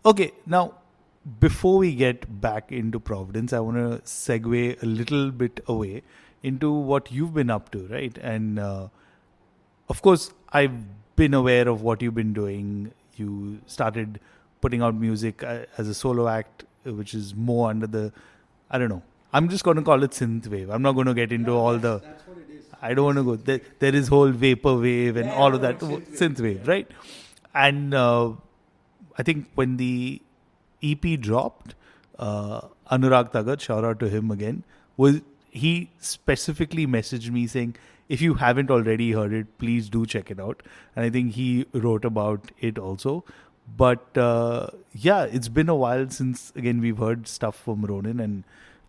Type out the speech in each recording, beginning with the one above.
Okay, now before we get back into Providence, I want to segue a little bit away into what you've been up to, right? And of course, I've been aware of what you've been doing. You started putting out music as a solo act, which is more under the, I don't know. I'm just going to call it synthwave. I'm not going to get into all the. That's what it is. I don't want to go. There is whole vapor wave and all of that synthwave, right? And I think when the EP dropped, Anurag Tagat, shout out to him again, was he specifically messaged me saying, if you haven't already heard it, please do check it out. And I think he wrote about it also. But yeah, it's been a while since, again, we've heard stuff from Ronin. And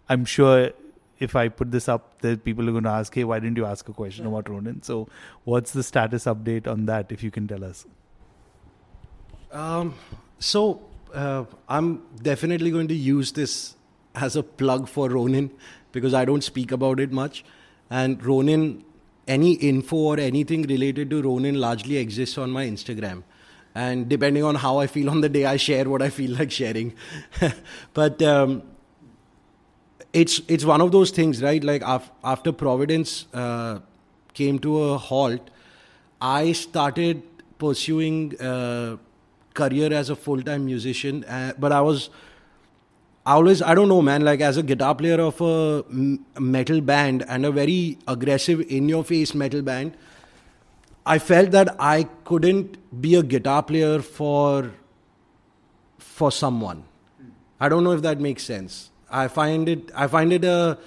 I'm sure if I put this up, that people are going to ask, hey, why didn't you ask a question about Ronin? So what's the status update on that, if you can tell us? So I'm definitely going to use this as a plug for Ronin because I don't speak about it much. And Ronin, any info or anything related to Ronin largely exists on my Instagram. And depending on how I feel on the day, I share what I feel like sharing. But it's one of those things, right? Like after Providence came to a halt, I started pursuing career as a full-time musician, but I don't know, man, like as a guitar player of a metal band and a very aggressive in-your-face metal band, I felt that I couldn't be a guitar player for someone. I don't know if that makes sense. I find it a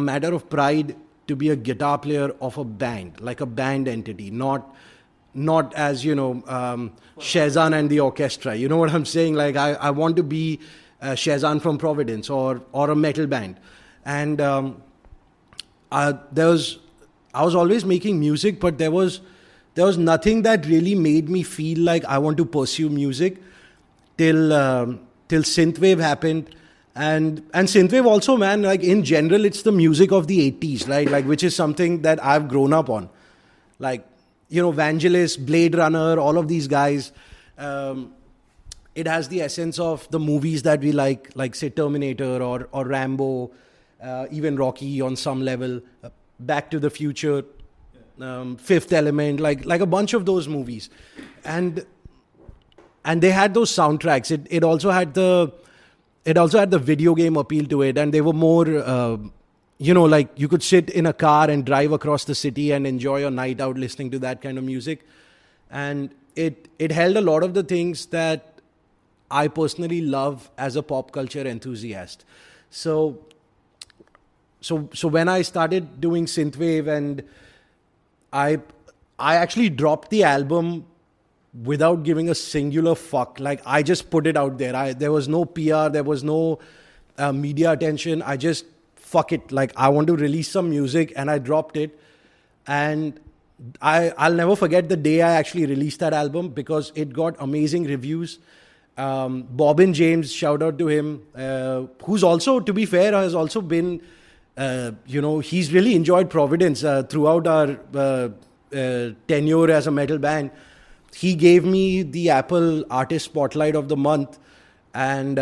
matter of pride to be a guitar player of a band, like a band entity, not as, Shezan and the orchestra. You know what I'm saying? Like I want to be Shezan from Providence or a metal band. And I was always making music, but there was nothing that really made me feel like I want to pursue music till synthwave happened. And synthwave also, man, like in general, it's the music of the 80s, right? Like, which is something that I've grown up on. Like, Vangelis, Blade Runner, all of these guys. It has the essence of the movies that we like say Terminator or Rambo, even Rocky on some level, Back to the Future, Fifth Element, like a bunch of those movies. And they had those soundtracks. It also had the video game appeal to it, and they were more like you could sit in a car and drive across the city and enjoy a night out listening to that kind of music. And it held a lot of the things that I personally love as a pop culture enthusiast. So when I started doing synthwave, and I actually dropped the album without giving a singular fuck. Like I just put it out there. There was no PR, there was no media attention. I just fuck it. Like I want to release some music, and I dropped it. And I'll never forget the day I actually released that album because it got amazing reviews. Bobbin James, shout out to him, who's also, to be fair, has also been, he's really enjoyed Providence throughout our tenure as a metal band. He gave me the Apple Artist Spotlight of the Month, and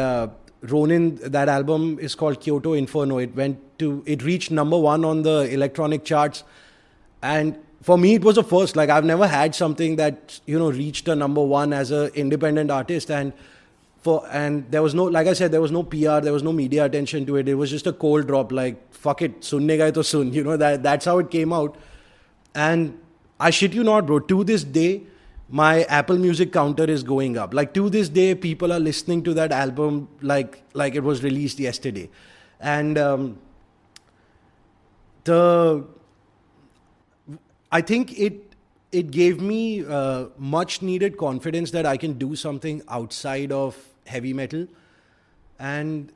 Ronin, that album is called Kyoto Inferno. It reached number 1 on the electronic charts, and for me it was a first. Like I've never had something that reached a number 1 as an independent artist, and there was no, like I said, there was no PR, there was no media attention to it. It was just a cold drop. Like fuck it, sunne gaye to sun. That's how it came out, and I shit you not, bro. To this day, my Apple Music counter is going up. Like to this day, people are listening to that album like it was released yesterday. And I think it gave me much needed confidence that I can do something outside of heavy metal. And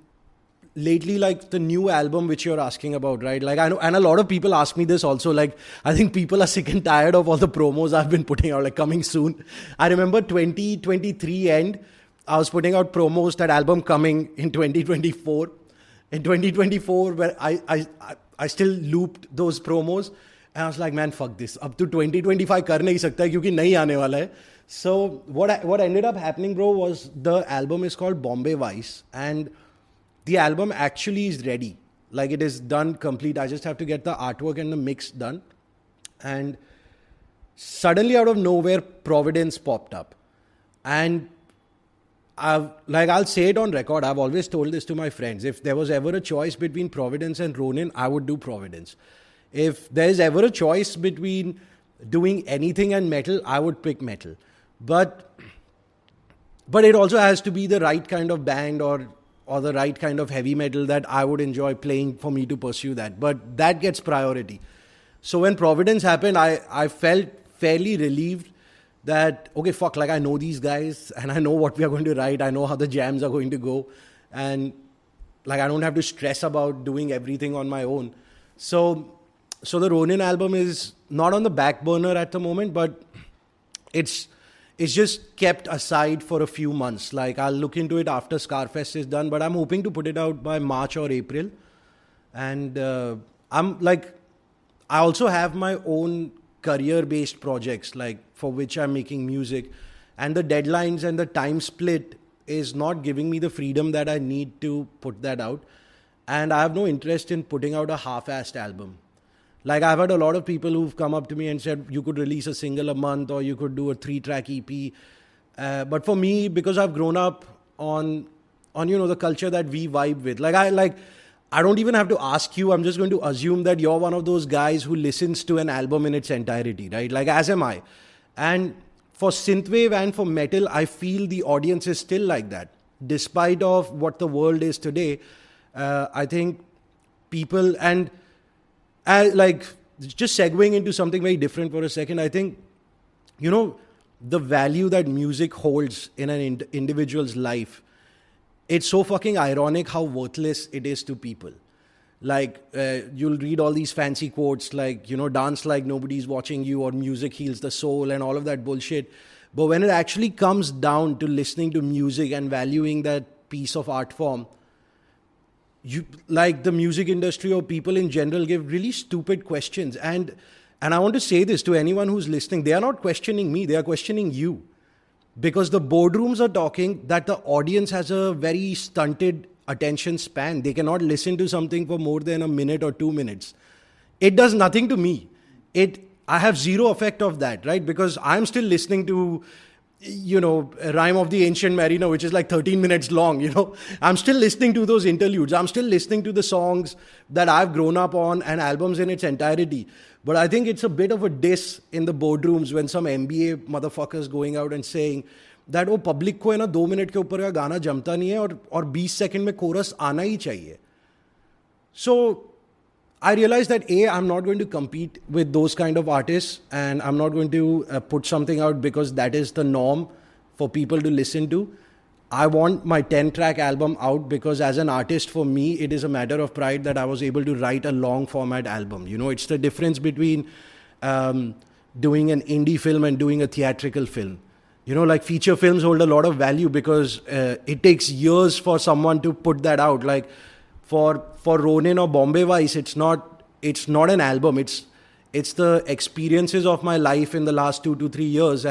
lately, like the new album which you're asking about, right? Like I know, and a lot of people ask me this also. Like I think people are sick and tired of all the promos I've been putting out, like coming soon. I remember 2023 end, I was putting out promos, that album coming in 2024. In 2024, where I still looped those promos, and I was like, man, fuck this. Up to 2025 कर नहीं सकता क्योंकि नहीं आने वाला है. So what ended up happening, bro, was the album is called Bombay Vice, and the album actually is ready. Like it is done complete. I just have to get the artwork and the mix done. And suddenly out of nowhere, Providence popped up. And I'll say it on record. I've always told this to my friends. If there was ever a choice between Providence and Ronin, I would do Providence. If there's ever a choice between doing anything and metal, I would pick metal. But it also has to be the right kind of band or the right kind of heavy metal that I would enjoy playing for me to pursue that. But that gets priority. So when Providence happened, I felt fairly relieved that, okay, fuck, like I know these guys and I know what we are going to write. I know how the jams are going to go. And like I don't have to stress about doing everything on my own. So the Ronin album is not on the back burner at the moment, but it's just kept aside for a few months. Like I'll look into it after Scarfest is done, but I'm hoping to put it out by March or April. And I also have my own career-based projects, like for which I'm making music, and the deadlines and the time split is not giving me the freedom that I need to put that out. And I have no interest in putting out a half-assed album. Like I've had a lot of people who've come up to me and said, you could release a single a month or you could do a 3-track EP. But for me, because I've grown up on the culture that we vibe with, I don't even have to ask you. I'm just going to assume that you're one of those guys who listens to an album in its entirety, right? Like as am I. And for synthwave and for metal, I feel the audience is still like that. Despite of what the world is today, I think people just segueing into something very different for a second, I think, the value that music holds in an individual's life, it's so fucking ironic how worthless it is to people. Like, you'll read all these fancy quotes like, dance like nobody's watching you, or music heals the soul and all of that bullshit. But when it actually comes down to listening to music and valuing that piece of art form, the music industry or people in general give really stupid questions. And I want to say this to anyone who's listening. They are not questioning me. They are questioning you. Because the boardrooms are talking that the audience has a very stunted attention span. They cannot listen to something for more than a minute or 2 minutes. It does nothing to me. I have zero effect of that, right? Because I'm still listening to, Rhyme of the Ancient Mariner, which is like 13 minutes long, I'm still listening to those interludes. I'm still listening to the songs that I've grown up on and albums in its entirety. But I think it's a bit of a diss in the boardrooms when some MBA motherfuckers going out and saying that वो public को है ना 2 minute के ऊपर का गाना जमता नहीं है और 20 सेकंड में कोरस आना ही चाहिए. So I realized that I'm not going to compete with those kind of artists, and I'm not going to put something out because that is the norm for people to listen to. I want my 10-track album out because as an artist, for me, it is a matter of pride that I was able to write a long format album. It's the difference between doing an indie film and doing a theatrical film. Like feature films hold a lot of value because it takes years for someone to put that out. Like for Ronin or Bombay Vice, it's not an album. It's the experiences of my life in the last 2 to 3 years.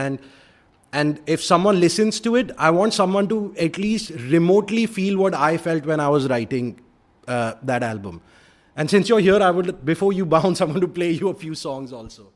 And if someone listens to it, I want someone to at least remotely feel what I felt when I was writing that album. And since you're here, before you bounce, I'm going to play you a few songs also.